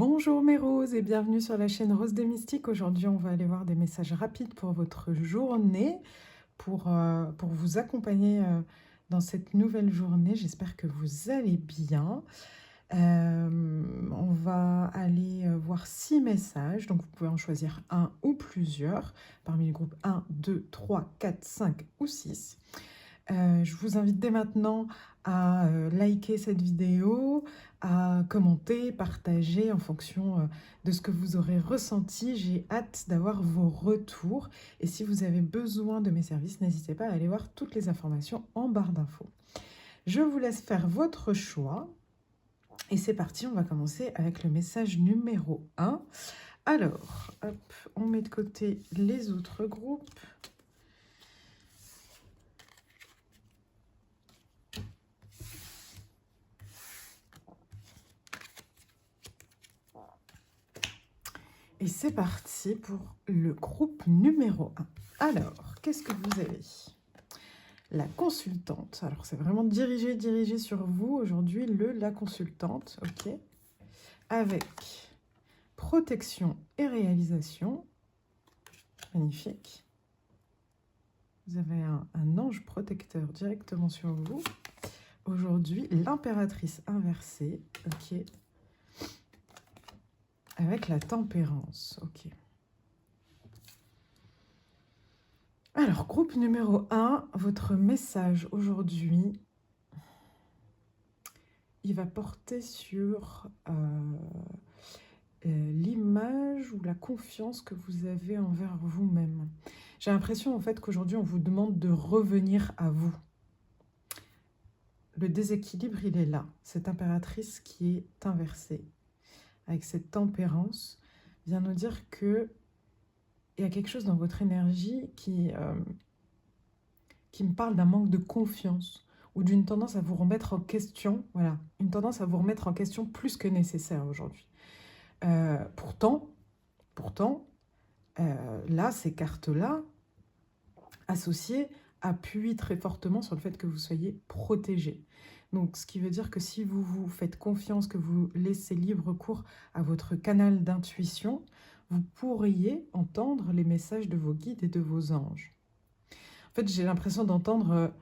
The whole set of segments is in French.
Bonjour mes roses et bienvenue sur la chaîne Rose des Mystiques. Aujourd'hui, on va aller voir des messages rapides pour votre journée, pour vous accompagner dans cette nouvelle journée. J'espère que vous allez bien. On va aller voir 6 messages, donc vous pouvez en choisir un ou plusieurs parmi le groupe 1, 2, 3, 4, 5 ou 6. Je vous invite dès maintenant à liker cette vidéo, à commenter, partager en fonction de ce que vous aurez ressenti. J'ai hâte d'avoir vos retours. Et si vous avez besoin de mes services, n'hésitez pas à aller voir toutes les informations en barre d'infos. Je vous laisse faire votre choix. Et c'est parti, on va commencer avec le message numéro 1. Alors, hop, on met de côté les autres groupes. Et c'est parti pour le groupe numéro 1. Alors, qu'est-ce que vous avez? La consultante. Alors, c'est vraiment dirigé sur vous aujourd'hui, la consultante, ok. Avec protection et réalisation. Magnifique. Vous avez un ange protecteur directement sur vous. Aujourd'hui, l'impératrice inversée, ok. Avec la tempérance, ok. Alors, groupe numéro 1, votre message aujourd'hui, il va porter sur l'image ou la confiance que vous avez envers vous-même. J'ai l'impression en fait qu'aujourd'hui, on vous demande de revenir à vous. Le déséquilibre, il est là. Cette impératrice qui est inversée, avec cette tempérance, vient nous dire que il y a quelque chose dans votre énergie qui me parle d'un manque de confiance ou d'une tendance à vous remettre en question. Voilà, une tendance à vous remettre en question plus que nécessaire aujourd'hui. Pourtant, là, ces cartes-là, associées, appuient très fortement sur le fait que vous soyez protégé. Donc, ce qui veut dire que si vous vous faites confiance, que vous laissez libre cours à votre canal d'intuition, vous pourriez entendre les messages de vos guides et de vos anges. En fait, j'ai l'impression d'entendre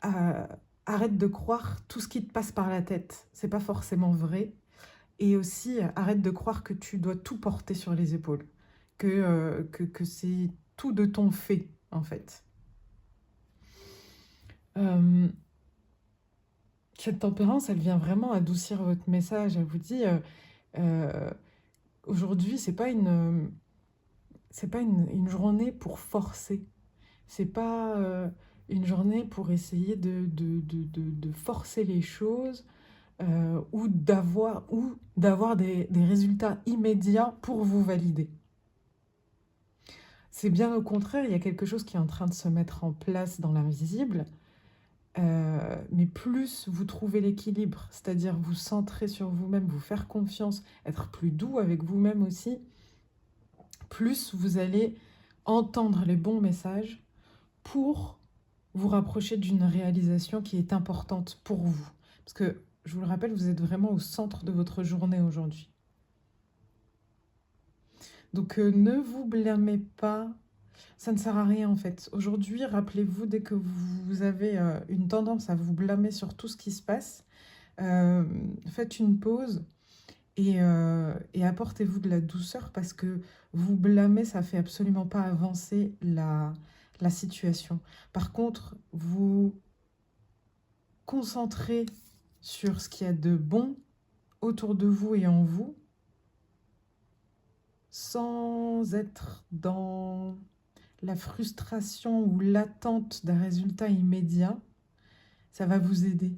arrête de croire tout ce qui te passe par la tête. C'est pas forcément vrai. Et aussi, arrête de croire que tu dois tout porter sur les épaules. Que c'est tout de ton fait, en fait. Cette tempérance, elle vient vraiment adoucir votre message. Elle vous dit, aujourd'hui, c'est pas une journée pour forcer. C'est pas une journée pour essayer de forcer les choses ou d'avoir des résultats immédiats pour vous valider. C'est bien au contraire, il y a quelque chose qui est en train de se mettre en place dans l'invisible, mais plus vous trouvez l'équilibre, c'est-à-dire vous centrer sur vous-même, vous faire confiance, être plus doux avec vous-même aussi, plus vous allez entendre les bons messages pour vous rapprocher d'une réalisation qui est importante pour vous. Parce que, je vous le rappelle, vous êtes vraiment au centre de votre journée aujourd'hui. Donc, ne vous blâmez pas. Ça ne sert à rien, en fait. Aujourd'hui, rappelez-vous, dès que vous avez une tendance à vous blâmer sur tout ce qui se passe, faites une pause et apportez-vous de la douceur parce que vous blâmer, ça ne fait absolument pas avancer la situation. Par contre, vous concentrez sur ce qu'il y a de bon autour de vous et en vous, sans être dans la frustration ou l'attente d'un résultat immédiat, ça va vous aider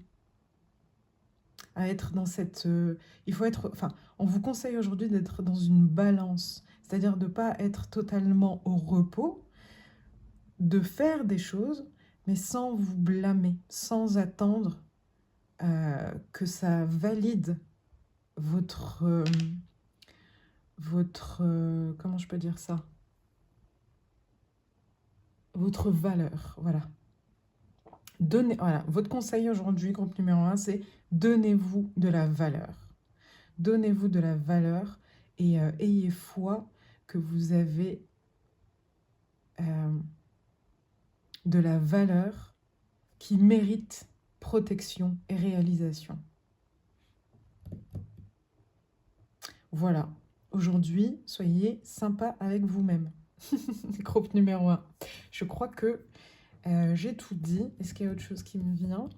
à être dans cette... il faut être... Enfin, on vous conseille aujourd'hui d'être dans une balance, c'est-à-dire de ne pas être totalement au repos, de faire des choses, mais sans vous blâmer, sans attendre que ça valide comment je peux dire ça? Votre valeur, voilà. Voilà. Votre conseil aujourd'hui, groupe numéro 1, c'est donnez-vous de la valeur. Donnez-vous de la valeur et ayez foi que vous avez de la valeur qui mérite protection et réalisation. Voilà. Aujourd'hui, soyez sympa avec vous-même. Groupe numéro 1. Je crois que j'ai tout dit. Est-ce qu'il y a autre chose qui me vient?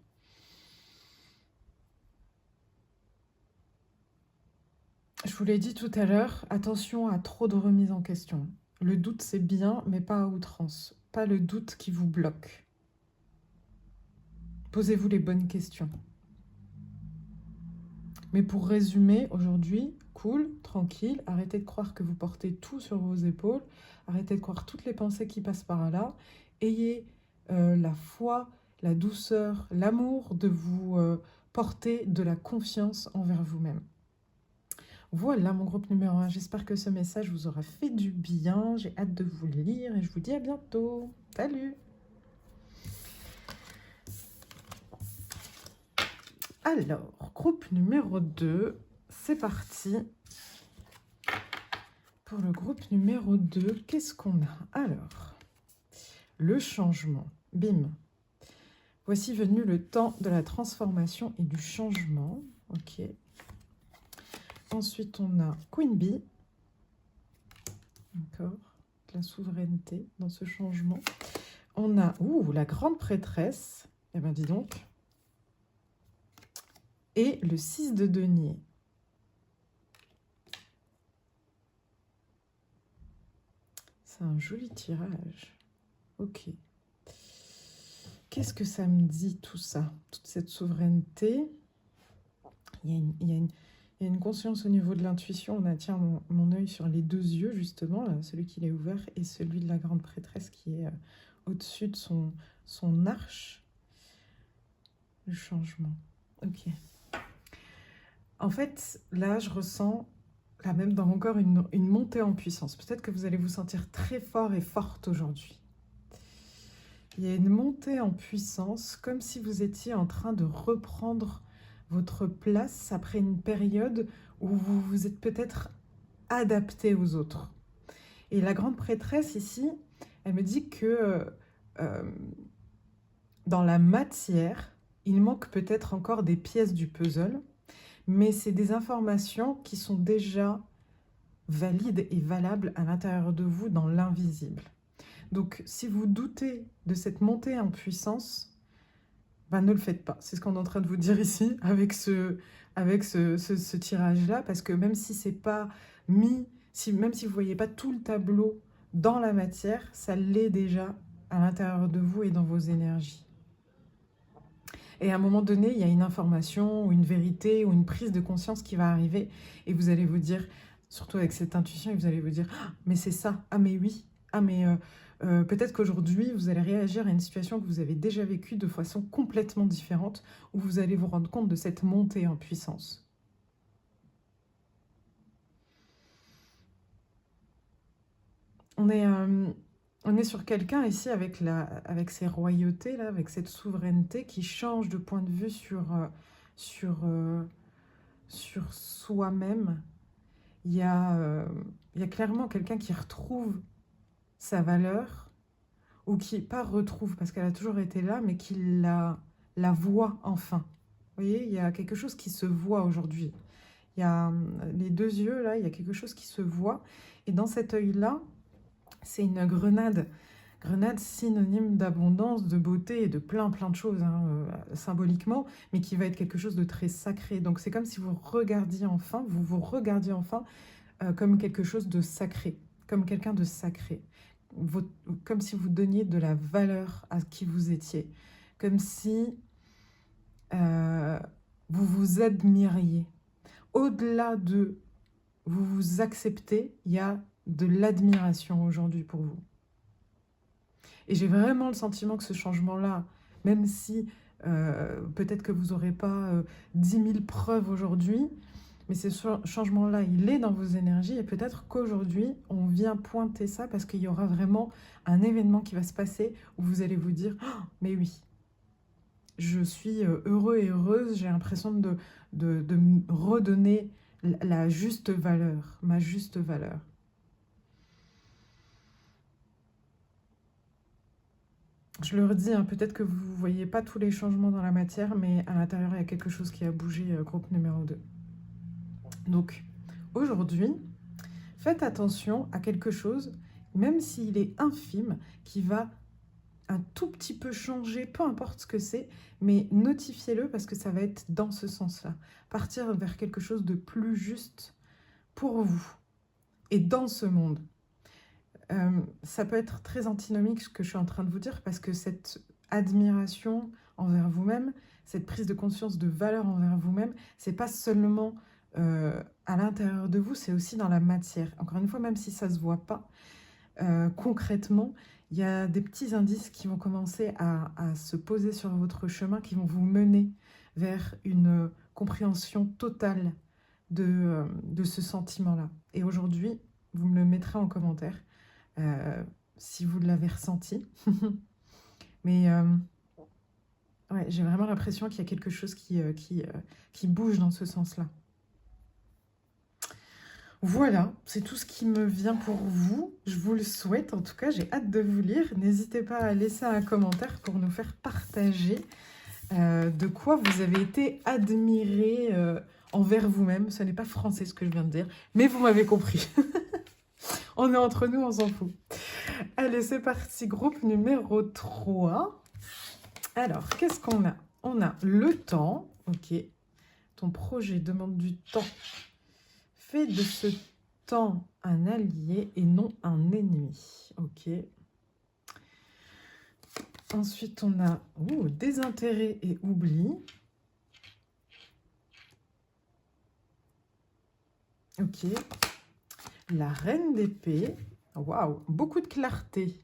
Je vous l'ai dit tout à l'heure, attention à trop de remise en question. Le doute, c'est bien, mais pas à outrance. Pas le doute qui vous bloque. Posez-vous les bonnes questions. Mais pour résumer, aujourd'hui, cool, tranquille, arrêtez de croire que vous portez tout sur vos épaules, arrêtez de croire toutes les pensées qui passent par là, ayez la foi, la douceur, l'amour de vous porter de la confiance envers vous-même. Voilà mon groupe numéro 1, j'espère que ce message vous aura fait du bien, j'ai hâte de vous le lire et je vous dis à bientôt. Salut! Alors, groupe numéro 2, c'est parti. Pour le groupe numéro 2, qu'est-ce qu'on a? Alors, le changement. Bim. Voici venu le temps de la transformation et du changement. Ok. Ensuite, on a Queen Bee. D'accord. La souveraineté dans ce changement. On a la grande prêtresse. Eh bien, dis donc. Et le 6 de denier. C'est un joli tirage. Ok. Qu'est-ce que ça me dit tout ça? Toute cette souveraineté. Il y a une conscience au niveau de l'intuition. On attire mon œil sur les deux yeux, justement, là, celui qui est ouvert et celui de la grande prêtresse qui est au-dessus de son arche. Le changement. Ok. En fait, là, je ressens, là même dans mon corps, une montée en puissance. Peut-être que vous allez vous sentir très fort et forte aujourd'hui. Il y a une montée en puissance, comme si vous étiez en train de reprendre votre place après une période où vous vous êtes peut-être adapté aux autres. Et la grande prêtresse ici, elle me dit que dans la matière, il manque peut-être encore des pièces du puzzle, mais c'est des informations qui sont déjà valides et valables à l'intérieur de vous dans l'invisible. Donc, si vous doutez de cette montée en puissance, ben, ne le faites pas. C'est ce qu'on est en train de vous dire ici avec ce tirage-là, parce que même si c'est pas mis, même si vous ne voyez pas tout le tableau dans la matière, ça l'est déjà à l'intérieur de vous et dans vos énergies. Et à un moment donné, il y a une information ou une vérité ou une prise de conscience qui va arriver et vous allez vous dire, surtout avec cette intuition, et vous allez vous dire « Ah, mais c'est ça, ah mais oui, ah mais peut-être qu'aujourd'hui, vous allez réagir à une situation que vous avez déjà vécue de façon complètement différente où vous allez vous rendre compte de cette montée en puissance. » On est sur quelqu'un ici avec ses royautés, là, avec cette souveraineté qui change de point de vue sur soi-même. Il y a clairement quelqu'un qui retrouve sa valeur, ou qui, pas retrouve, parce qu'elle a toujours été là, mais qui la voit enfin. Vous voyez, il y a quelque chose qui se voit aujourd'hui. Il y a les deux yeux, là, il y a quelque chose qui se voit. Et dans cet œil-là, c'est une grenade. Grenade synonyme d'abondance, de beauté et de plein de choses, hein, symboliquement, mais qui va être quelque chose de très sacré. Donc c'est comme si vous regardiez enfin, vous regardiez enfin comme quelque chose de sacré, comme quelqu'un de sacré. Comme si vous donniez de la valeur à qui vous étiez. Comme si vous vous admiriez. Au-delà de vous vous acceptez, il y a de l'admiration aujourd'hui pour vous. Et j'ai vraiment le sentiment que ce changement-là, même si peut-être que vous n'aurez pas 10 000 preuves aujourd'hui, mais ce changement-là, il est dans vos énergies et peut-être qu'aujourd'hui, on vient pointer ça parce qu'il y aura vraiment un événement qui va se passer où vous allez vous dire oh, « mais oui, je suis heureux et heureuse, j'ai l'impression de me redonner la juste valeur, ma juste valeur. Je le redis, hein, peut-être que vous ne voyez pas tous les changements dans la matière, mais à l'intérieur, il y a quelque chose qui a bougé, groupe numéro 2. Donc, aujourd'hui, faites attention à quelque chose, même s'il est infime, qui va un tout petit peu changer, peu importe ce que c'est, mais notifiez-le parce que ça va être dans ce sens-là. Partir vers quelque chose de plus juste pour vous et dans ce monde. Ça peut être très antinomique ce que je suis en train de vous dire parce que cette admiration envers vous-même, cette prise de conscience de valeur envers vous-même, c'est pas seulement à l'intérieur de vous, c'est aussi dans la matière. Encore une fois, même si ça se voit pas concrètement, il y a des petits indices qui vont commencer à se poser sur votre chemin, qui vont vous mener vers une compréhension totale de ce sentiment-là. Et aujourd'hui, vous me le mettrez en commentaire si vous l'avez ressenti. Mais ouais, j'ai vraiment l'impression qu'il y a quelque chose qui bouge dans ce sens-là. Voilà, c'est tout ce qui me vient pour vous. Je vous le souhaite, en tout cas, j'ai hâte de vous lire. N'hésitez pas à laisser un commentaire pour nous faire partager de quoi vous avez été admiré envers vous-même. Ce n'est pas français ce que je viens de dire, mais vous m'avez compris. On est entre nous, on s'en fout. Allez, c'est parti, groupe numéro 3. Alors, qu'est-ce qu'on a? On a le temps, ok. Ton projet demande du temps. Fais de ce temps un allié et non un ennemi, ok. Ensuite, on a désintérêt et oubli. Ok. La reine d'épée. Waouh, beaucoup de clarté,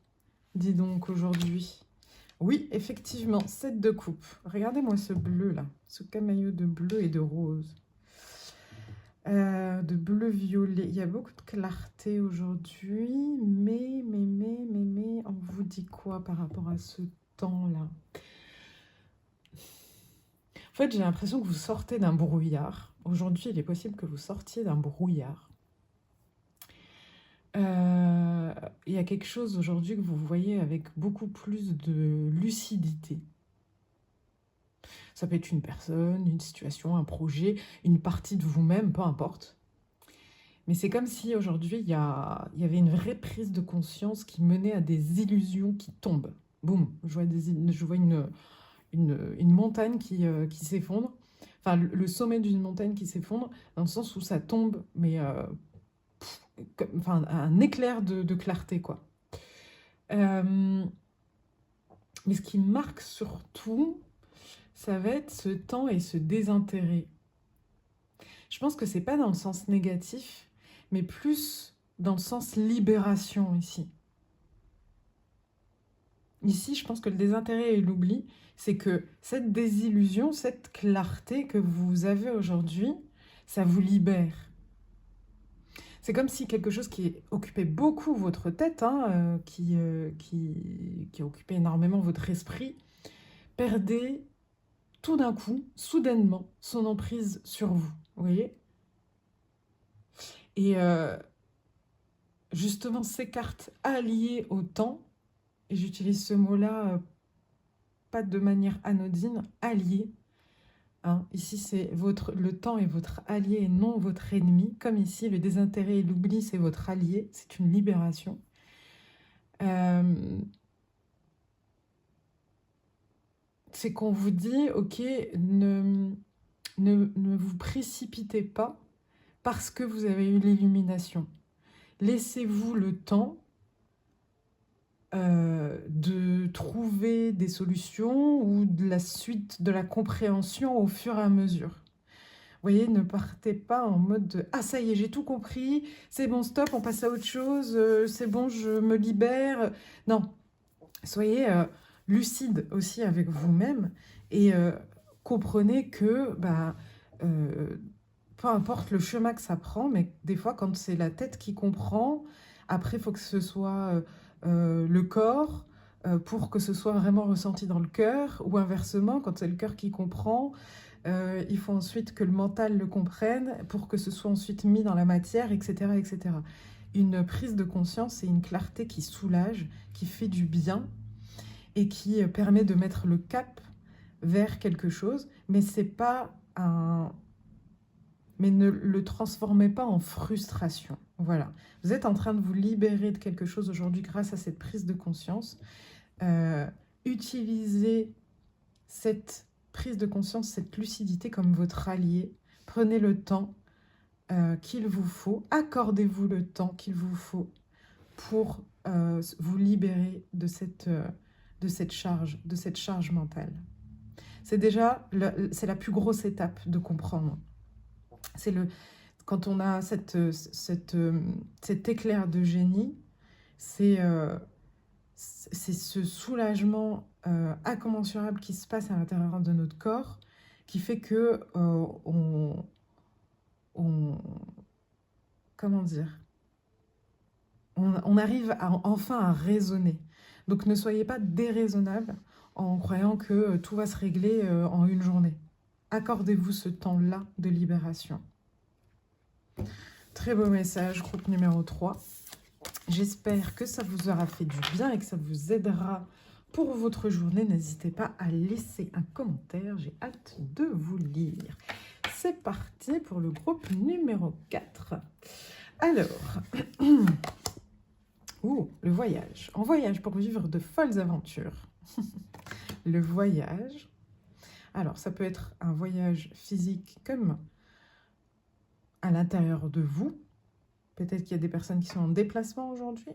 dis donc, aujourd'hui. Oui, effectivement, 7 de coupe. Regardez-moi ce bleu, là. Ce camailleux de bleu et de rose. De bleu-violet. Il y a beaucoup de clarté aujourd'hui. Mais, on vous dit quoi par rapport à ce temps-là? En fait, j'ai l'impression que vous sortez d'un brouillard. Aujourd'hui, il est possible que vous sortiez d'un brouillard. Il y a quelque chose aujourd'hui que vous voyez avec beaucoup plus de lucidité. Ça peut être une personne, une situation, un projet, une partie de vous-même, peu importe. Mais c'est comme si aujourd'hui, il y avait une vraie prise de conscience qui menait à des illusions qui tombent. Boum, je vois une montagne qui s'effondre. Enfin, le sommet d'une montagne qui s'effondre, dans le sens où ça tombe, mais enfin, un éclair de clarté, quoi. Mais ce qui marque surtout, ça va être ce temps et ce désintérêt. Je pense que c'est pas dans le sens négatif, mais plus dans le sens libération ici. Ici, je pense que le désintérêt et l'oubli, c'est que cette désillusion, cette clarté que vous avez aujourd'hui, ça vous libère. C'est comme si quelque chose qui occupait beaucoup votre tête, hein, qui occupait énormément votre esprit, perdait tout d'un coup, soudainement, son emprise sur vous. Vous voyez? Et justement, ces cartes alliées au temps, et j'utilise ce mot-là pas de manière anodine, allié. Hein, ici, c'est le temps est votre allié et non votre ennemi. Comme ici, le désintérêt et l'oubli, c'est votre allié. C'est une libération. C'est qu'on vous dit, ok, ne vous précipitez pas parce que vous avez eu l'illumination. Laissez-vous le temps de trouver des solutions ou de la suite de la compréhension au fur et à mesure. Vous voyez, ne partez pas en mode de « Ah, ça y est, j'ai tout compris, c'est bon, stop, on passe à autre chose, c'est bon, je me libère. » Non, soyez lucide aussi avec vous-même et comprenez que peu importe le chemin que ça prend, mais des fois, quand c'est la tête qui comprend, après, il faut que ce soit le corps pour que ce soit vraiment ressenti dans le cœur, ou inversement, quand c'est le cœur qui comprend, il faut ensuite que le mental le comprenne pour que ce soit ensuite mis dans la matière, etc., etc. Une prise de conscience et une clarté qui soulage, qui fait du bien et qui permet de mettre le cap vers quelque chose, mais c'est pas un... Mais ne le transformez pas en frustration. Voilà. Vous êtes en train de vous libérer de quelque chose aujourd'hui grâce à cette prise de conscience. Utilisez cette prise de conscience, cette lucidité comme votre allié. Prenez le temps qu'il vous faut. Accordez-vous le temps qu'il vous faut pour vous libérer de cette charge mentale. C'est déjà c'est la plus grosse étape de comprendre. C'est quand on a cet éclair de génie, c'est ce soulagement incommensurable qui se passe à l'intérieur de notre corps qui fait que comment dire, on arrive enfin à raisonner. Donc ne soyez pas déraisonnable en croyant que tout va se régler en une journée. Accordez-vous ce temps-là de libération. Très beau message, groupe numéro 3. J'espère que ça vous aura fait du bien et que ça vous aidera pour votre journée. N'hésitez pas à laisser un commentaire, j'ai hâte de vous lire. C'est parti pour le groupe numéro 4. Alors, le voyage. En voyage pour vivre de folles aventures. Le voyage. Alors, ça peut être un voyage physique comme à l'intérieur de vous. Peut-être qu'il y a des personnes qui sont en déplacement aujourd'hui.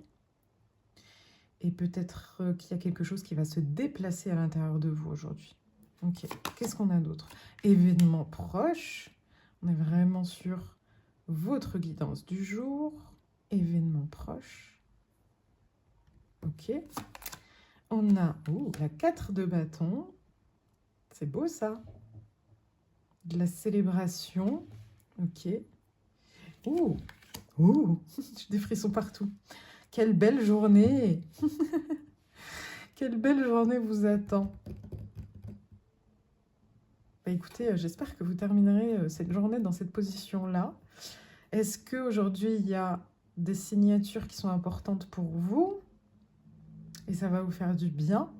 Et peut-être qu'il y a quelque chose qui va se déplacer à l'intérieur de vous aujourd'hui. Ok, qu'est-ce qu'on a d'autre? Événements proches. On est vraiment sur votre guidance du jour. Événements proches. Ok. On a la 4 de bâton. C'est beau ça. De la célébration. Ok. J'ai des frissons partout. Quelle belle journée. Quelle belle journée vous attend. Bah écoutez, j'espère que vous terminerez cette journée dans cette position-là. Est-ce qu'aujourd'hui, il y a des signatures qui sont importantes pour vous? Et ça va vous faire du bien?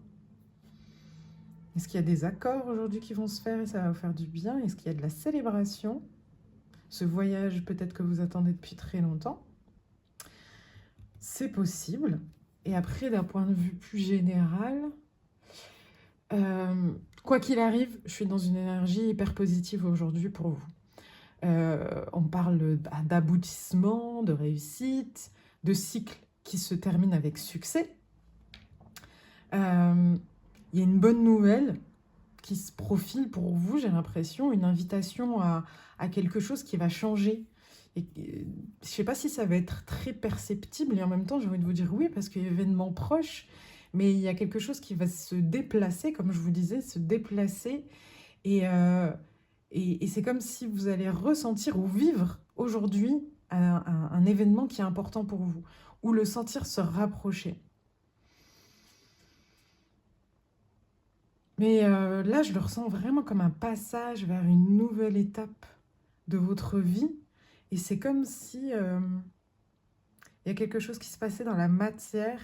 Est-ce qu'il y a des accords aujourd'hui qui vont se faire et ça va vous faire du bien? Est-ce qu'il y a de la célébration? Ce voyage peut-être que vous attendez depuis très longtemps. C'est possible. Et après, d'un point de vue plus général, quoi qu'il arrive, je suis dans une énergie hyper positive aujourd'hui pour vous. On parle d'aboutissement, de réussite, de cycle qui se termine avec succès. Il y a une bonne nouvelle qui se profile pour vous, j'ai l'impression, une invitation à quelque chose qui va changer. Et je ne sais pas si ça va être très perceptible, et en même temps, j'ai envie de vous dire oui, parce qu'il y a événement proche, mais il y a quelque chose qui va se déplacer, comme je vous disais, se déplacer, et c'est comme si vous allez ressentir ou vivre aujourd'hui un événement qui est important pour vous, ou le sentir se rapprocher. Mais là, je le ressens vraiment comme un passage vers une nouvelle étape de votre vie. Et c'est comme si il y a quelque chose qui se passait dans la matière,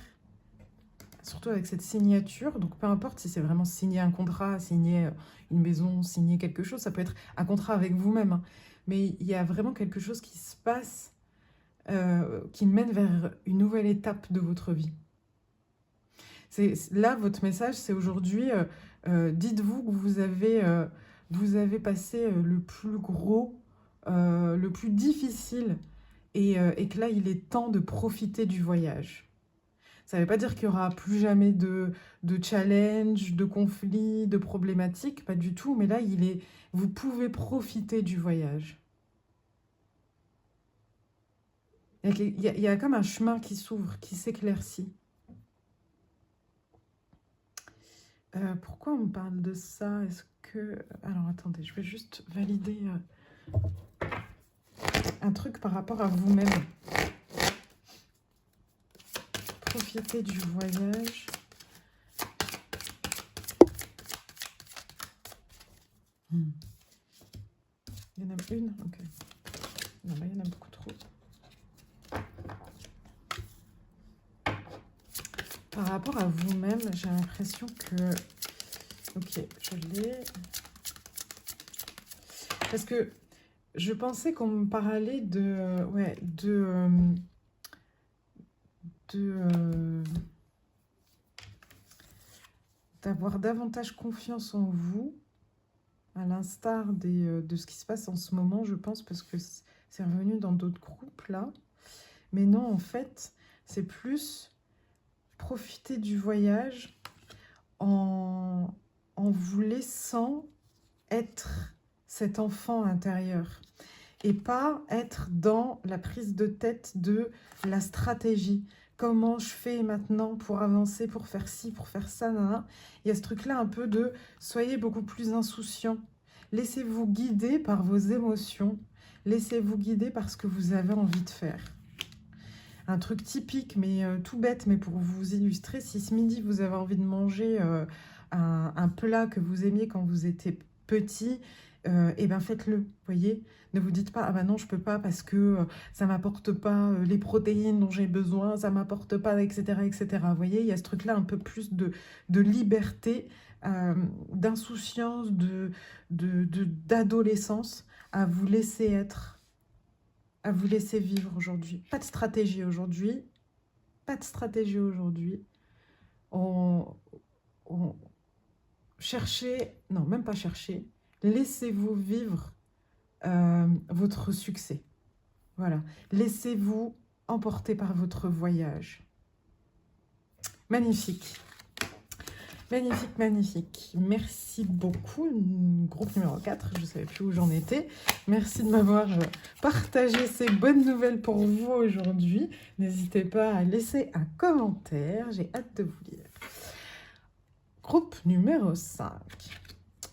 surtout avec cette signature. Donc, peu importe si c'est vraiment signer un contrat, signer une maison, signer quelque chose. Ça peut être un contrat avec vous-même. Hein. Mais il y a vraiment quelque chose qui se passe, qui mène vers une nouvelle étape de votre vie. Là, votre message, c'est aujourd'hui, dites-vous que vous avez passé le plus gros, le plus difficile, et que là, il est temps de profiter du voyage. Ça ne veut pas dire qu'il n'y aura plus jamais de challenge, de conflits, de problématiques, pas du tout, mais là, vous pouvez profiter du voyage. Il y a comme un chemin qui s'ouvre, qui s'éclaircit. Pourquoi on me parle de ça? Est-ce que... Alors, attendez, je vais juste valider un truc par rapport à vous-même. Profitez du voyage. par rapport à vous-même, j'ai l'impression que... Ok, je l'ai. Parce que je pensais qu'on me parlait de... Ouais, d'avoir davantage confiance en vous, à l'instar de ce qui se passe en ce moment, je pense, parce que c'est revenu dans d'autres groupes, là. Mais non, en fait, c'est plus profiter du voyage en vous laissant être cet enfant intérieur et pas être dans la prise de tête de la stratégie. Comment je fais maintenant pour avancer, pour faire ci, pour faire ça, nanana. Il y a ce truc-là un peu de soyez beaucoup plus insouciant. Laissez-vous guider par vos émotions. Laissez-vous guider par ce que vous avez envie de faire. Un truc typique, mais tout bête, mais pour vous illustrer, si ce midi vous avez envie de manger un plat que vous aimiez quand vous étiez petit, et ben faites-le, voyez. Ne vous dites pas, ah ben non, je peux pas parce que ça m'apporte pas les protéines dont j'ai besoin, ça m'apporte pas, etc., etc. Vous voyez, il y a ce truc-là un peu plus de liberté, d'insouciance, d'adolescence à vous laisser être, à vous laisser vivre aujourd'hui. Pas de stratégie aujourd'hui, pas de stratégie aujourd'hui. On cherchez, non, même pas chercher, laissez-vous vivre votre succès. Voilà, laissez-vous emporter par votre voyage. Magnifique. Magnifique, magnifique. Merci beaucoup, groupe numéro 4, je ne savais plus où j'en étais. Merci de m'avoir partagé ces bonnes nouvelles pour vous aujourd'hui. N'hésitez pas à laisser un commentaire, j'ai hâte de vous lire. Groupe numéro 5.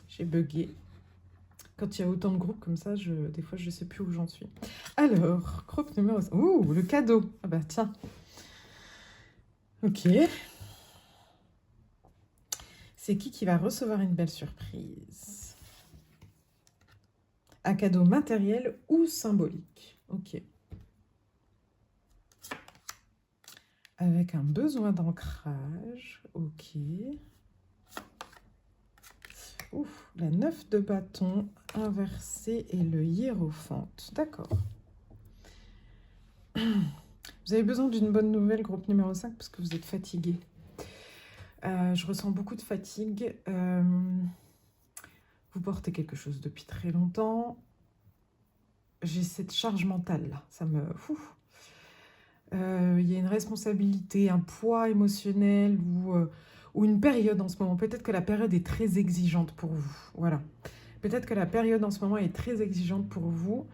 J'ai bugué. Quand il y a autant de groupes comme ça, des fois, je ne sais plus où j'en suis. Alors, groupe numéro 5. Ouh, le cadeau. Ah bah tiens. Ok. C'est qui va recevoir une belle surprise? Un cadeau matériel ou symbolique? Ok. Avec un besoin d'ancrage. Ok. Ouf, la 9 de bâton inversée et le hiérophante. D'accord. Vous avez besoin d'une bonne nouvelle, groupe numéro 5, parce que vous êtes fatigué. Je ressens beaucoup de fatigue. Vous portez quelque chose depuis très longtemps. J'ai cette charge mentale là. Ça me... Il y a une responsabilité, un poids émotionnel ou une période en ce moment. Peut-être que la période est très exigeante pour vous. Voilà. Peut-être que la période en ce moment est très exigeante pour vous.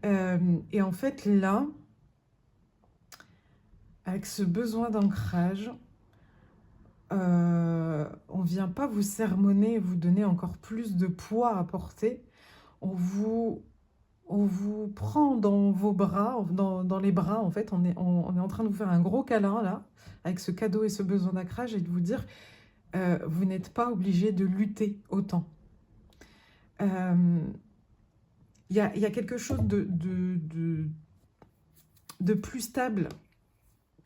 Et en fait, là, avec ce besoin d'ancrage, on ne vient pas vous sermonner et vous donner encore plus de poids à porter. On vous prend dans vos bras, dans les bras, en fait. On est en train de vous faire un gros câlin, là, avec ce cadeau et ce besoin d'ancrage, et de vous dire, vous n'êtes pas obligé de lutter autant. Il y a quelque chose de plus stable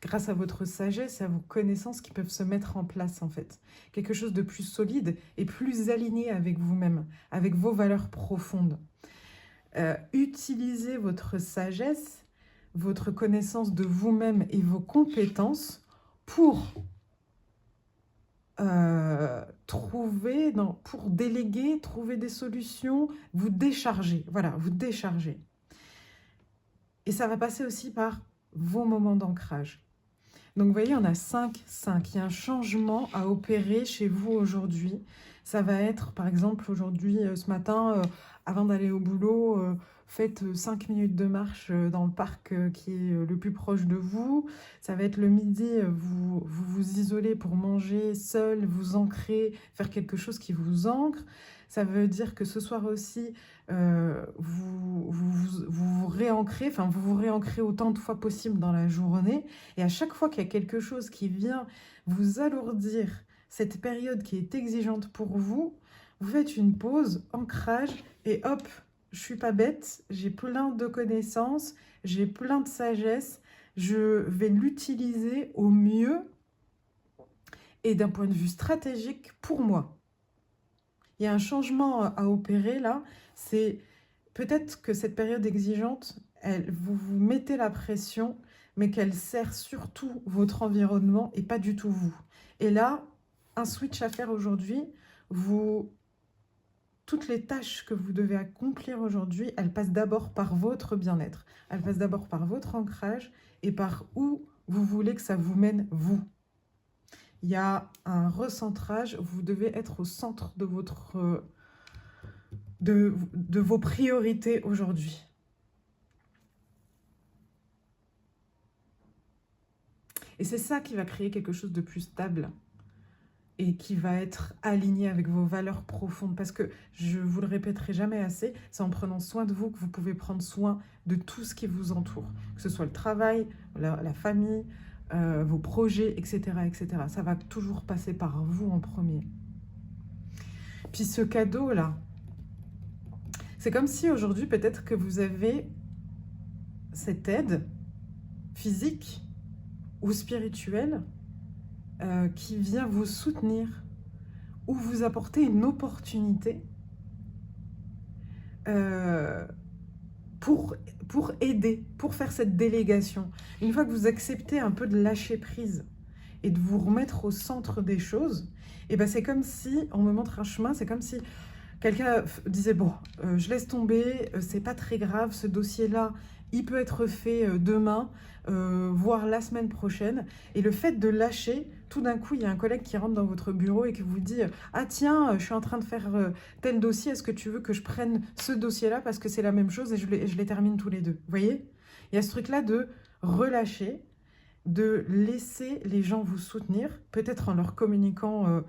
grâce à votre sagesse et à vos connaissances qui peuvent se mettre en place, en fait. Quelque chose de plus solide et plus aligné avec vous-même, avec vos valeurs profondes. Utilisez votre sagesse, votre connaissance de vous-même et vos compétences pour pour déléguer, trouver des solutions, vous décharger. Voilà, vous décharger. Et ça va passer aussi par vos moments d'ancrage. Donc, vous voyez, on a 5, 5. Il y a un changement à opérer chez vous aujourd'hui. Ça va être, par exemple, aujourd'hui, ce matin, avant d'aller au boulot, faites 5 minutes de marche dans le parc qui est le plus proche de vous. Ça va être le midi, vous isolez pour manger seul, vous ancrer, faire quelque chose qui vous ancre. Ça veut dire que ce soir aussi, vous réancrez, enfin vous vous réancrez autant de fois possible dans la journée. Et à chaque fois qu'il y a quelque chose qui vient vous alourdir cette période qui est exigeante pour vous, vous faites une pause, ancrage, et hop, je suis pas bête, j'ai plein de connaissances, j'ai plein de sagesse, je vais l'utiliser au mieux et d'un point de vue stratégique pour moi. Il y a un changement à opérer là, c'est peut-être que cette période exigeante, vous vous mettez la pression, mais qu'elle sert surtout votre environnement et pas du tout vous. Et là, un switch à faire aujourd'hui, toutes les tâches que vous devez accomplir aujourd'hui, elles passent d'abord par votre bien-être. Elles passent d'abord par votre ancrage et par où vous voulez que ça vous mène, vous. Il y a un recentrage, vous devez être au centre de de vos priorités aujourd'hui. Et c'est ça qui va créer quelque chose de plus stable et qui va être aligné avec vos valeurs profondes. Parce que, je vous le répéterai jamais assez, c'est en prenant soin de vous que vous pouvez prendre soin de tout ce qui vous entoure. Que ce soit le travail, la famille, vos projets, etc., etc. Ça va toujours passer par vous en premier. Puis ce cadeau-là, c'est comme si aujourd'hui, peut-être que vous avez cette aide physique ou spirituelle qui vient vous soutenir ou vous apporter une opportunité pour aider, pour faire cette délégation. Une fois que vous acceptez un peu de lâcher prise et de vous remettre au centre des choses, et ben c'est comme si, on me montre un chemin, c'est comme si quelqu'un disait, bon, je laisse tomber, c'est pas très grave, ce dossier-là, il peut être fait demain, voire la semaine prochaine. Et le fait de lâcher, tout d'un coup, il y a un collègue qui rentre dans votre bureau et qui vous dit, ah tiens, je suis en train de faire tel dossier, est-ce que tu veux que je prenne ce dossier-là parce que c'est la même chose et je les termine tous les deux. Vous voyez? Il y a ce truc-là de relâcher, de laisser les gens vous soutenir, peut-être en leur communiquant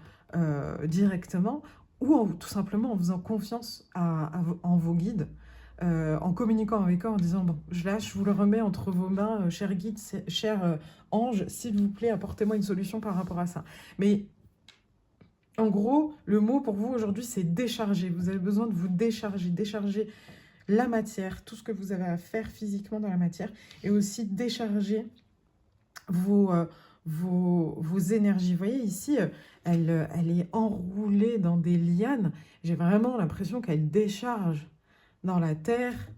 directement, ou tout simplement en faisant confiance en vos guides, en communiquant avec eux, en disant, bon, je lâche, je vous le remets entre vos mains, cher guide, cher ange, s'il vous plaît, apportez-moi une solution par rapport à ça. Mais en gros, le mot pour vous aujourd'hui, c'est décharger. Vous avez besoin de vous décharger, décharger la matière, tout ce que vous avez à faire physiquement dans la matière, et aussi décharger vos énergies. Vous voyez ici, elle est enroulée dans des lianes. J'ai vraiment l'impression qu'elle décharge dans la terre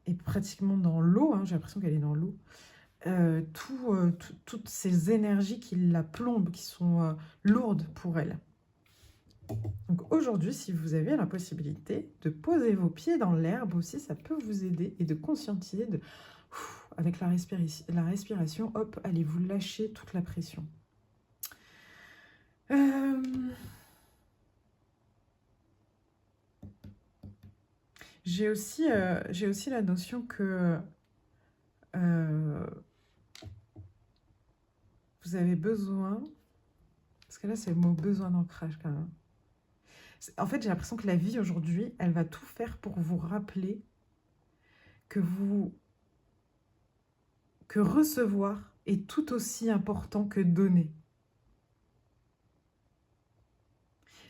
et pratiquement dans l'eau. J'ai l'impression qu'elle est dans l'eau. Toutes ces énergies qui la plombent, qui sont lourdes pour elle. Donc aujourd'hui, si vous avez la possibilité de poser vos pieds dans l'herbe aussi, ça peut vous aider et de conscientiser avec la respiration, hop, allez vous lâcher toute la pression. J'ai aussi la notion que vous avez besoin, parce que là c'est le mot besoin d'ancrage quand même. En fait, j'ai l'impression que la vie aujourd'hui, elle va tout faire pour vous rappeler que recevoir est tout aussi important que donner.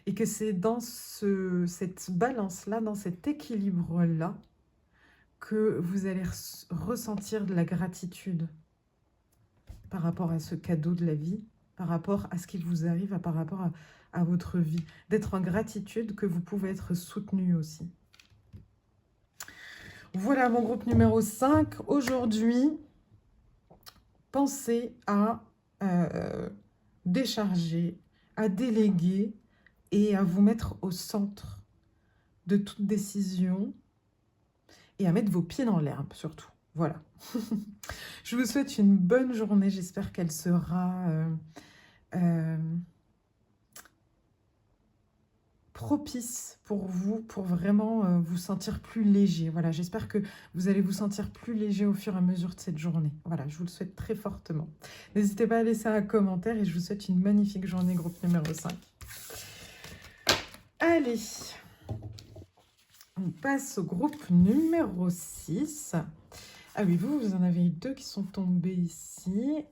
Et que c'est dans cette balance-là, dans cet équilibre-là, que vous allez ressentir de la gratitude par rapport à ce cadeau de la vie, par rapport à ce qui vous arrive, par rapport à votre vie. D'être en gratitude que vous pouvez être soutenu aussi. Voilà mon groupe numéro 5. Aujourd'hui, pensez à décharger, à déléguer et à vous mettre au centre de toute décision et à mettre vos pieds dans l'herbe surtout. Voilà. Je vous souhaite une bonne journée. J'espère qu'elle sera propice pour vous, pour vraiment vous sentir plus léger. Voilà, j'espère que vous allez vous sentir plus léger au fur et à mesure de cette journée. Voilà, je vous le souhaite très fortement. N'hésitez pas à laisser un commentaire et je vous souhaite une magnifique journée, groupe numéro 5. Allez, on passe au groupe numéro 6. Ah oui, vous en avez eu 2 qui sont tombés ici.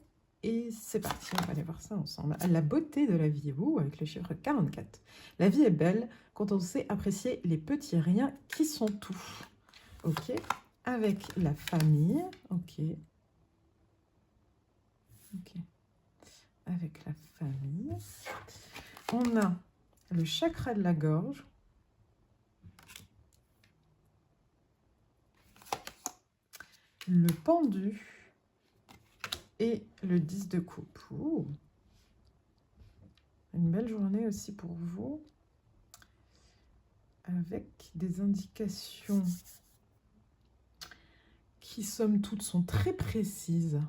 Et c'est parti, on va aller voir ça ensemble. La beauté de la vie, avec le chiffre 44. La vie est belle quand on sait apprécier les petits riens qui sont tout. Ok, avec la famille. Ok. avec la famille. On a le chakra de la gorge. Le pendu et le 10 de coupe. Ouh. Une belle journée aussi pour vous, avec des indications qui, somme toute, sont très précises.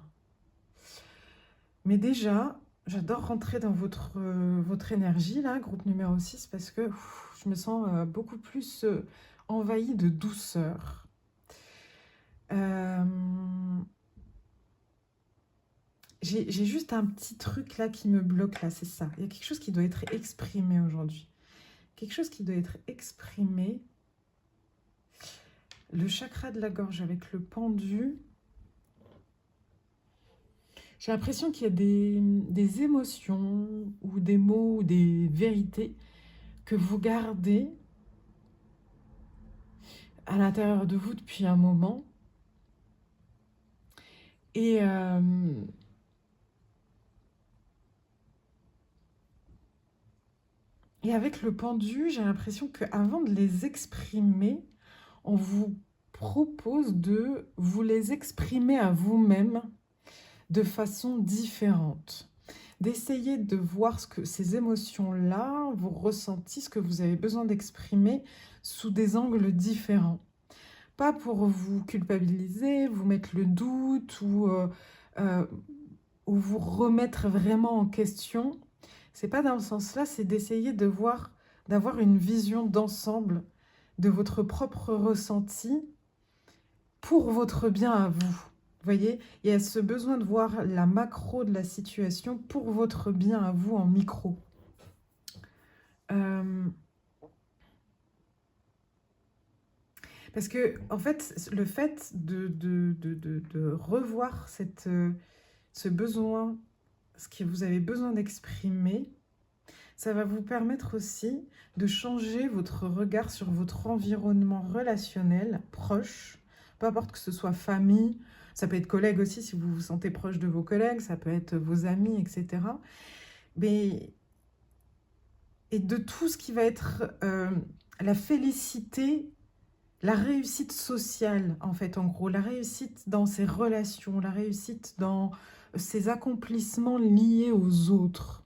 Mais déjà, j'adore rentrer dans votre énergie, là, groupe numéro 6, parce que je me sens beaucoup plus envahie de douceur. J'ai juste un petit truc là qui me bloque, là, c'est ça. Il y a quelque chose qui doit être exprimé aujourd'hui. Quelque chose qui doit être exprimé. Le chakra de la gorge avec le pendu. J'ai l'impression qu'il y a des émotions ou des mots ou des vérités que vous gardez à l'intérieur de vous depuis un moment. Et avec le pendu, j'ai l'impression qu'avant de les exprimer, on vous propose de vous les exprimer à vous-même de façon différente. D'essayer de voir ce que ces émotions-là, vos ressentis, ce que vous avez besoin d'exprimer sous des angles différents. Pas pour vous culpabiliser, vous mettre le doute ou vous remettre vraiment en question. C'est pas dans ce sens-là, c'est d'essayer de voir, d'avoir une vision d'ensemble de votre propre ressenti pour votre bien à vous. Vous voyez, il y a ce besoin de voir la macro de la situation pour votre bien à vous en micro. Parce que, en fait, le fait de revoir ce besoin, ce que vous avez besoin d'exprimer, ça va vous permettre aussi de changer votre regard sur votre environnement relationnel proche, peu importe que ce soit famille, ça peut être collègues aussi si vous vous sentez proche de vos collègues, ça peut être vos amis, etc. Mais, et de tout ce qui va être la félicité, la réussite sociale, en fait, en gros, la réussite dans ses relations, la réussite dans ses accomplissements liés aux autres.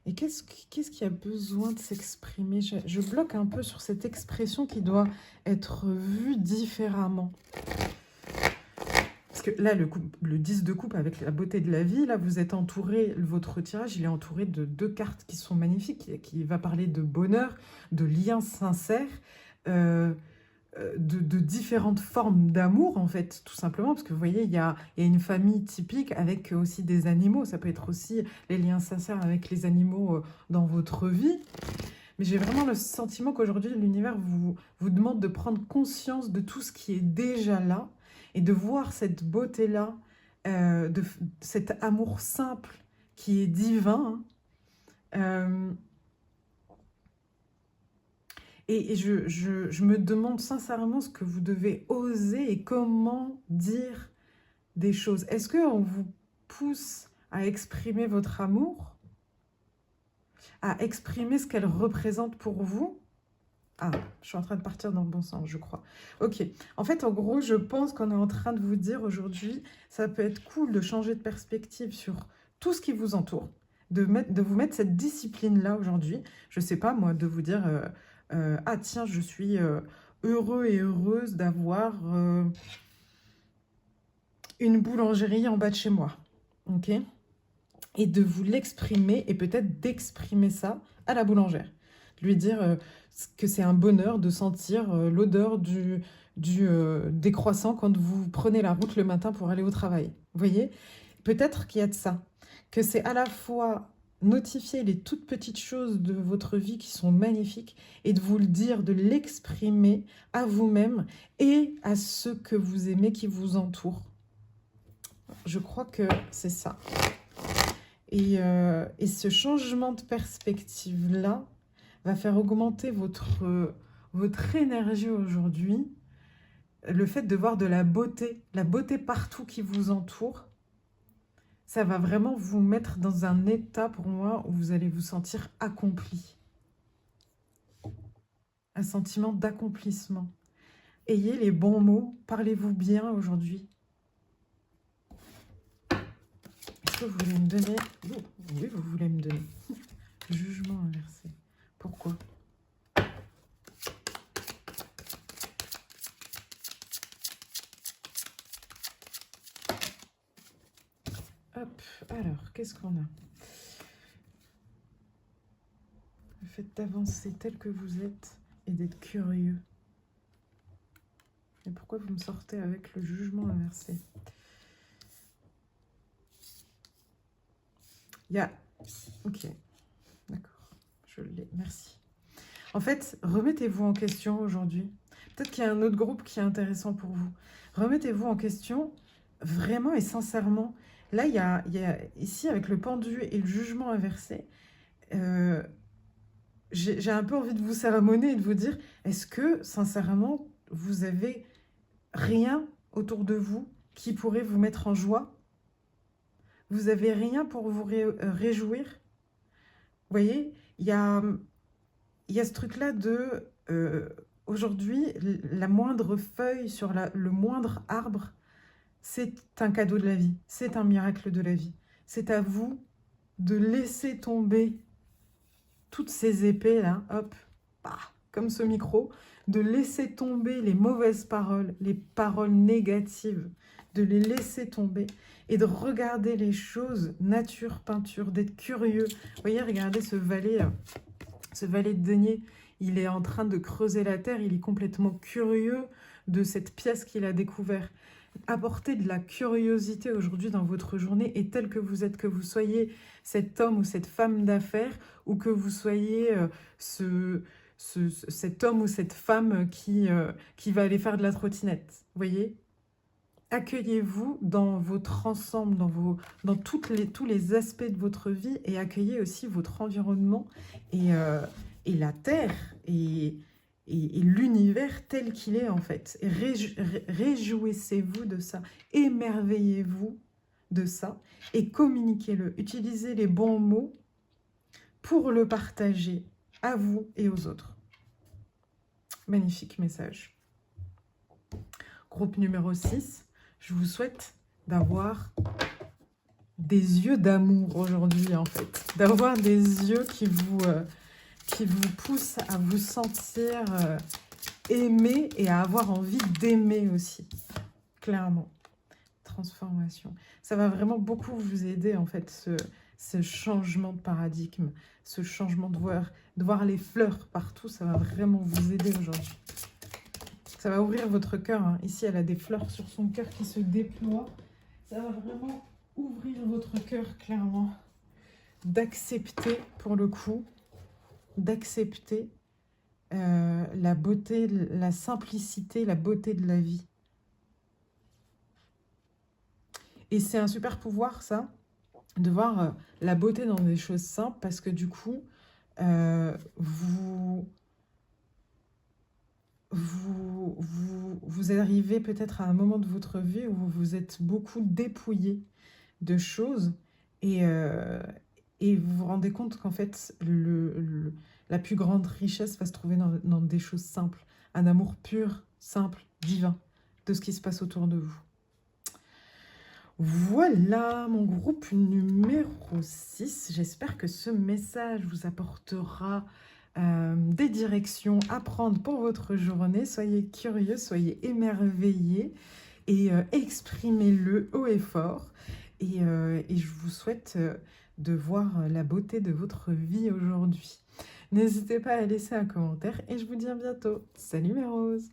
Et qu'est-ce qui a besoin de s'exprimer? Je bloque un peu sur cette expression qui doit être vue différemment. Parce que là, le 10 de coupe avec la beauté de la vie, là, vous êtes entouré, votre tirage, il est entouré de 2 cartes qui sont magnifiques, qui va parler de bonheur, de liens sincères, de différentes formes d'amour, en fait, tout simplement, parce que vous voyez, il y a une famille typique avec aussi des animaux, ça peut être aussi les liens sincères avec les animaux dans votre vie, mais j'ai vraiment le sentiment qu'aujourd'hui, l'univers vous demande de prendre conscience de tout ce qui est déjà là, et de voir cette beauté-là, de cet amour simple qui est divin, et je me demande sincèrement ce que vous devez oser et comment dire des choses. Est-ce qu'on vous pousse à exprimer votre amour, à exprimer ce qu'elle représente pour vous? Ah, je suis en train de partir dans le bon sens, je crois. Ok. En fait, en gros, je pense qu'on est en train de vous dire aujourd'hui, ça peut être cool de changer de perspective sur tout ce qui vous entoure, de vous mettre cette discipline-là aujourd'hui. Je sais pas, moi, de vous dire, ah tiens, je suis heureux et heureuse d'avoir une boulangerie en bas de chez moi. Ok? Et de vous l'exprimer et peut-être d'exprimer ça à la boulangère. De lui dire que c'est un bonheur de sentir l'odeur des croissants quand vous prenez la route le matin pour aller au travail. Vous voyez? Peut-être qu'il y a de ça. Que c'est à la fois notifier les toutes petites choses de votre vie qui sont magnifiques et de vous le dire, de l'exprimer à vous-même et à ceux que vous aimez qui vous entourent. Je crois que c'est ça. Et ce changement de perspective-là va faire augmenter votre énergie aujourd'hui le fait de voir de la beauté partout qui vous entoure, ça va vraiment vous mettre dans un état, pour moi, où vous allez vous sentir accompli. Un sentiment d'accomplissement. Ayez les bons mots, parlez-vous bien aujourd'hui. Est-ce que vous voulez me donner... Oh, oui, vous voulez me donner. Jugement inversé. Pourquoi? Hop, alors, qu'est-ce qu'on a? Le fait d'avancer tel que vous êtes et d'être curieux. Et pourquoi vous me sortez avec le jugement inversé? Il y a... Ok, d'accord, je l'ai, merci. En fait, remettez-vous en question aujourd'hui. Peut-être qu'il y a un autre groupe qui est intéressant pour vous. Remettez-vous en question vraiment et sincèrement. Là, il y a ici, avec le pendu et le jugement inversé, j'ai un peu envie de vous sermonner et de vous dire, est-ce que, sincèrement, vous avez rien autour de vous qui pourrait vous mettre en joie? Vous avez rien pour vous réjouir? Vous voyez, il y a ce truc-là de... aujourd'hui, la moindre feuille sur le moindre arbre, c'est un cadeau de la vie, c'est un miracle de la vie. C'est à vous de laisser tomber toutes ces épées là, hop, bah, comme ce micro, de laisser tomber les mauvaises paroles, les paroles négatives, de les laisser tomber et de regarder les choses nature, peinture, d'être curieux. Vous voyez, regardez ce valet de denier, il est en train de creuser la terre, il est complètement curieux de cette pièce qu'il a découverte. Apportez de la curiosité aujourd'hui dans votre journée et tel que vous êtes, que vous soyez cet homme ou cette femme d'affaires ou que vous soyez cet homme ou cette femme qui va aller faire de la trottinette. Vous voyez? Accueillez-vous dans votre ensemble, dans tous les aspects de votre vie et accueillez aussi votre environnement et la terre et l'univers tel qu'il est en fait. Et réjouissez-vous de ça, émerveillez-vous de ça et communiquez-le. Utilisez les bons mots pour le partager à vous et aux autres. Magnifique message. Groupe numéro 6, je vous souhaite d'avoir des yeux d'amour aujourd'hui en fait. D'avoir des yeux qui vous poussent à vous sentir aimé et à avoir envie d'aimer aussi. Clairement. Transformation. Ça va vraiment beaucoup vous aider en fait, ce changement de paradigme, ce changement de voir les fleurs partout, ça va vraiment vous aider aujourd'hui. Ça va ouvrir votre cœur. Hein. Ici, elle a des fleurs sur son cœur qui se déploient. Ça va vraiment ouvrir votre cœur, clairement. D'accepter, pour le coup, d'accepter la beauté, la simplicité, la beauté de la vie. Et c'est un super pouvoir, ça, de voir la beauté dans des choses simples, parce que du coup, vous arrivez peut-être à un moment de votre vie où vous vous êtes beaucoup dépouillé de choses et vous vous rendez compte qu'en fait, la plus grande richesse va se trouver dans des choses simples. Un amour pur, simple, divin de ce qui se passe autour de vous. Voilà mon groupe numéro 6. J'espère que ce message vous apportera des directions à prendre pour votre journée. Soyez curieux, soyez émerveillés et exprimez-le haut et fort. Et je vous souhaite de voir la beauté de votre vie aujourd'hui. N'hésitez pas à laisser un commentaire et je vous dis à bientôt. Salut mes roses!